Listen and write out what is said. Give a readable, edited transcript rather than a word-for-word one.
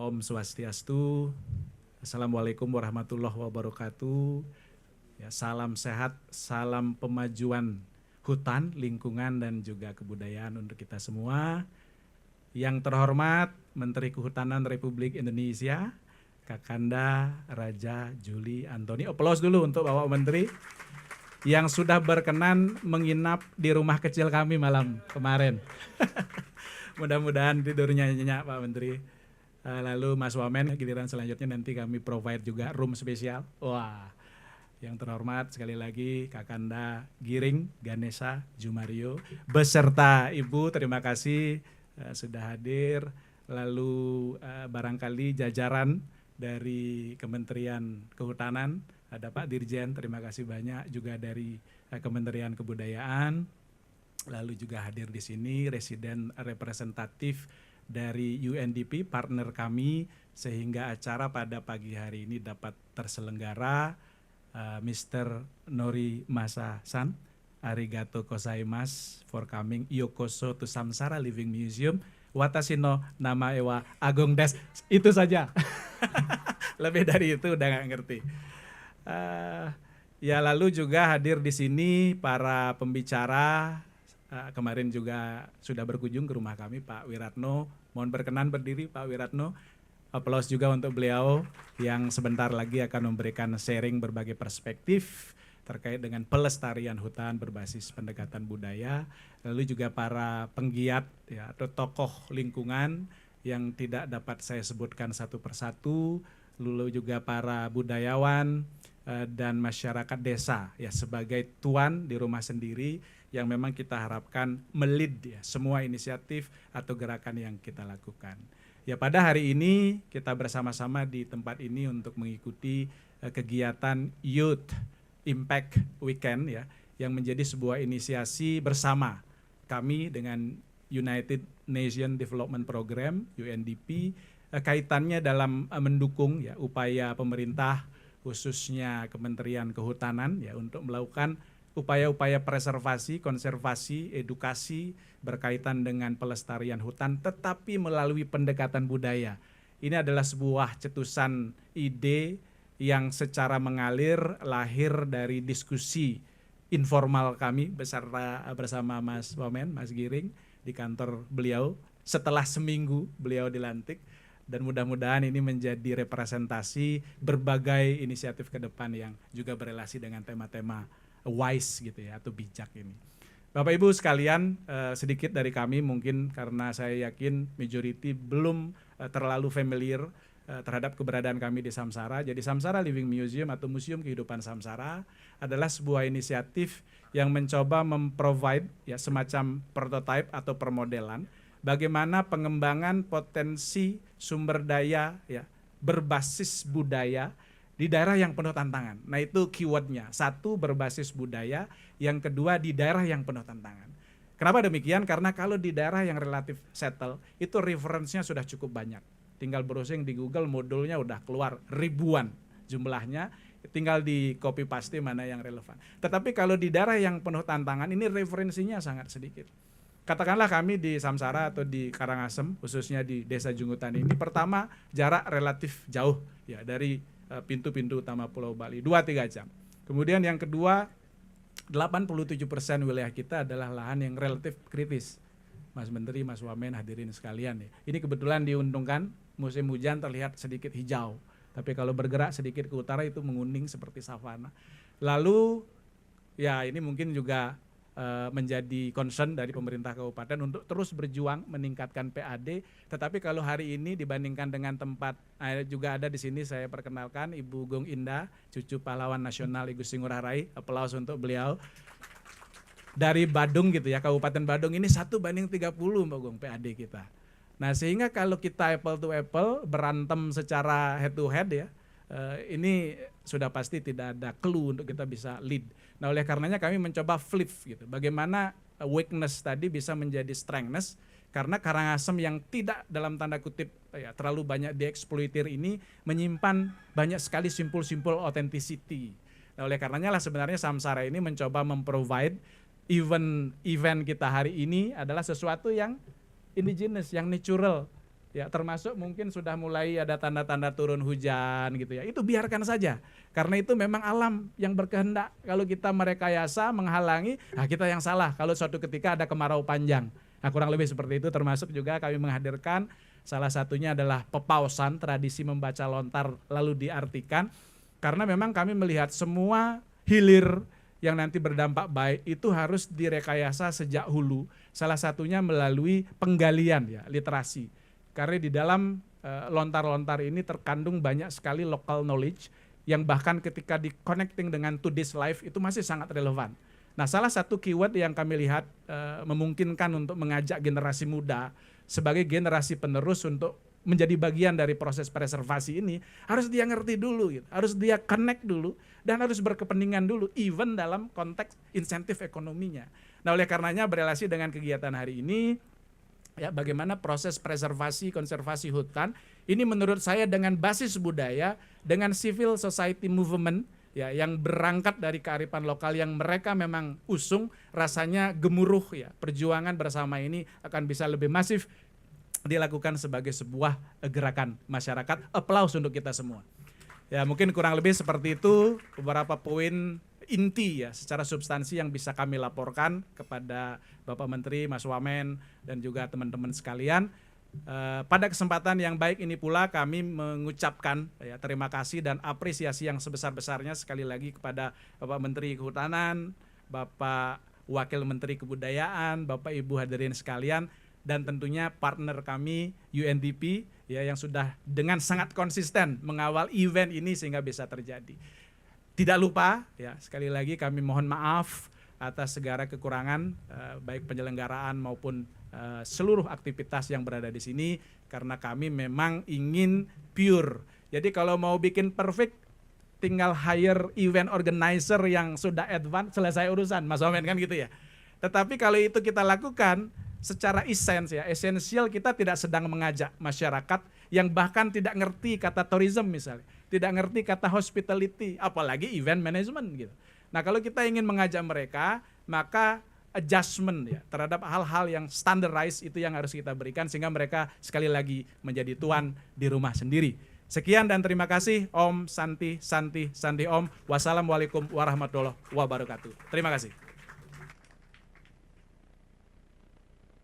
Om Swastiastu. Assalamualaikum warahmatullahi wabarakatuh. Ya, salam sehat, salam pemajuan hutan, lingkungan, dan juga kebudayaan untuk kita semua. Yang terhormat Menteri Kehutanan Republik Indonesia, Kakanda Raja Juli Antoni. Aplaus dulu untuk Bapak Menteri yang sudah berkenan menginap di rumah kecil kami malam kemarin. Mudah-mudahan tidurnya nyenyak Pak Menteri. Lalu Mas Wamen, giliran selanjutnya nanti kami provide juga room spesial. Wah, yang terhormat sekali lagi Kakanda Giring Ganesha Jumario beserta Ibu, terima kasih sudah hadir. Lalu barangkali jajaran dari Kementerian Kehutanan, ada Pak Dirjen, terima kasih banyak, juga dari Kementerian Kebudayaan. Lalu juga hadir di sini residen representatif dari UNDP, partner kami, sehingga acara pada pagi hari ini dapat terselenggara. Mr. Nori Masa-san, arigato gozaimasu for coming yokoso to Samsara Living Museum. Watashi no nama ewa Agung Des. Itu saja. Lebih dari itu udah nggak ngerti. Ya, lalu juga hadir di sini para pembicara. Kemarin juga sudah berkunjung ke rumah kami, Pak Wiratno. Mohon berkenan berdiri Pak Wiratno. Aplaus juga untuk beliau yang sebentar lagi akan memberikan sharing berbagai perspektif terkait dengan pelestarian hutan berbasis pendekatan budaya. Lalu juga para penggiat ya, atau tokoh lingkungan yang tidak dapat saya sebutkan satu persatu. Lalu juga para budayawan dan masyarakat desa ya, sebagai tuan di rumah sendiri yang memang kita harapkan melid ya semua inisiatif atau gerakan yang kita lakukan. Ya, pada hari ini kita bersama-sama di tempat ini untuk mengikuti kegiatan Youth Impact Weekend ya, yang menjadi sebuah inisiasi bersama kami dengan United Nations Development Program UNDP, kaitannya dalam mendukung ya upaya pemerintah khususnya Kementerian Kehutanan ya untuk melakukan upaya-upaya preservasi, konservasi, edukasi berkaitan dengan pelestarian hutan tetapi melalui pendekatan budaya. Ini adalah sebuah cetusan ide yang secara mengalir lahir dari diskusi informal kami bersama Mas Wamen, Mas Giring di kantor beliau setelah seminggu beliau dilantik, dan mudah-mudahan ini menjadi representasi berbagai inisiatif ke depan yang juga berelasi dengan tema-tema wise gitu ya, atau bijak ini. Bapak Ibu sekalian, sedikit dari kami mungkin karena saya yakin majority belum terlalu familiar terhadap keberadaan kami di Samsara. Jadi Samsara Living Museum atau Museum Kehidupan Samsara adalah sebuah inisiatif yang mencoba memprovide ya semacam prototipe atau permodelan bagaimana pengembangan potensi sumber daya ya berbasis budaya di daerah yang penuh tantangan. Nah, itu keywordnya. Satu, berbasis budaya. Yang kedua, di daerah yang penuh tantangan. Kenapa demikian? Karena kalau di daerah yang relatif settle, itu reference-nya sudah cukup banyak. Tinggal browsing di Google, modulnya udah keluar ribuan jumlahnya. Tinggal di copy paste mana yang relevan. Tetapi kalau di daerah yang penuh tantangan, ini referensinya sangat sedikit. Katakanlah kami di Samsara atau di Karangasem, khususnya di Desa Jungutan ini, pertama jarak relatif jauh ya dari pintu-pintu utama Pulau Bali, 2-3 jam. Kemudian yang kedua, 87% wilayah kita adalah lahan yang relatif kritis. Mas Menteri, Mas Wamen, hadirin sekalian ya. Ini kebetulan diuntungkan musim hujan terlihat sedikit hijau. Tapi kalau bergerak sedikit ke utara itu menguning seperti savana. Lalu ya ini mungkin juga menjadi concern dari pemerintah kabupaten untuk terus berjuang meningkatkan PAD. Tetapi kalau hari ini dibandingkan dengan tempat juga ada di sini, saya perkenalkan Ibu Gung Indah, cucu pahlawan nasional I Gusti Ngurah Rai. Aplaus untuk beliau. Dari Badung gitu ya, Kabupaten Badung ini 1:30 Mbak Gung PAD kita. Nah, sehingga kalau kita apple to apple berantem secara head to head ya, ini sudah pasti tidak ada clue untuk kita bisa lead. Nah, oleh karenanya kami mencoba flip gitu. Bagaimana weakness tadi bisa menjadi strengthness, karena Karangasem yang tidak dalam tanda kutip ya, terlalu banyak dieksploitir ini menyimpan banyak sekali simpul-simpul authenticity. Nah, oleh karenanya lah sebenarnya Samsara ini mencoba memprovide event kita hari ini adalah sesuatu yang indigenous, yang natural. ya termasuk mungkin sudah mulai ada tanda-tanda turun hujan gitu ya, itu biarkan saja. Karena itu memang alam yang berkehendak. Kalau kita merekayasa, menghalangi, nah kita yang salah kalau suatu ketika ada kemarau panjang. Nah kurang lebih seperti itu, termasuk juga kami menghadirkan salah satunya adalah pepausan, tradisi membaca lontar lalu diartikan. Karena memang kami melihat semua hilir yang nanti berdampak baik itu harus direkayasa sejak hulu. Salah satunya melalui penggalian ya, literasi. Karena di dalam lontar-lontar ini terkandung banyak sekali local knowledge yang bahkan ketika di connecting dengan today's life itu masih sangat relevan. Nah, salah satu keyword yang kami lihat memungkinkan untuk mengajak generasi muda sebagai generasi penerus untuk menjadi bagian dari proses preservasi ini, harus dia ngerti dulu, gitu. Harus dia connect dulu, dan harus berkepentingan dulu, even dalam konteks insentif ekonominya. Nah oleh karenanya berelasi dengan kegiatan hari ini, ya bagaimana proses preservasi, konservasi hutan, ini menurut saya dengan basis budaya, dengan civil society movement, ya yang berangkat dari kearifan lokal yang mereka memang usung, rasanya gemuruh ya, perjuangan bersama ini akan bisa lebih masif dilakukan sebagai sebuah gerakan masyarakat. Applause untuk kita semua. Ya mungkin kurang lebih seperti itu beberapa poin inti ya secara substansi yang bisa kami laporkan kepada Bapak Menteri, Mas Wamen dan juga teman-teman sekalian. Pada kesempatan yang baik ini pula kami mengucapkan ya, terima kasih dan apresiasi yang sebesar-besarnya sekali lagi kepada Bapak Menteri Kehutanan, Bapak Wakil Menteri Kebudayaan, Bapak Ibu hadirin sekalian, dan tentunya partner kami UNDP ya yang sudah dengan sangat konsisten mengawal event ini sehingga bisa terjadi. Tidak lupa ya sekali lagi kami mohon maaf atas segala kekurangan baik penyelenggaraan maupun seluruh aktivitas yang berada di sini karena kami memang ingin pure. Jadi kalau mau bikin perfect tinggal hire event organizer yang sudah advance, selesai urusan, Mas Wamen kan gitu ya. Tetapi kalau itu kita lakukan secara esensial kita tidak sedang mengajak masyarakat yang bahkan tidak ngerti kata tourism misalnya, tidak ngerti kata hospitality, apalagi event management gitu. Nah kalau kita ingin mengajak mereka, maka adjustment ya terhadap hal-hal yang standardized itu yang harus kita berikan sehingga mereka sekali lagi menjadi tuan di rumah sendiri. Sekian dan terima kasih. Om Santi Santi Santi Om. Wassalamualaikum warahmatullahi wabarakatuh. Terima kasih.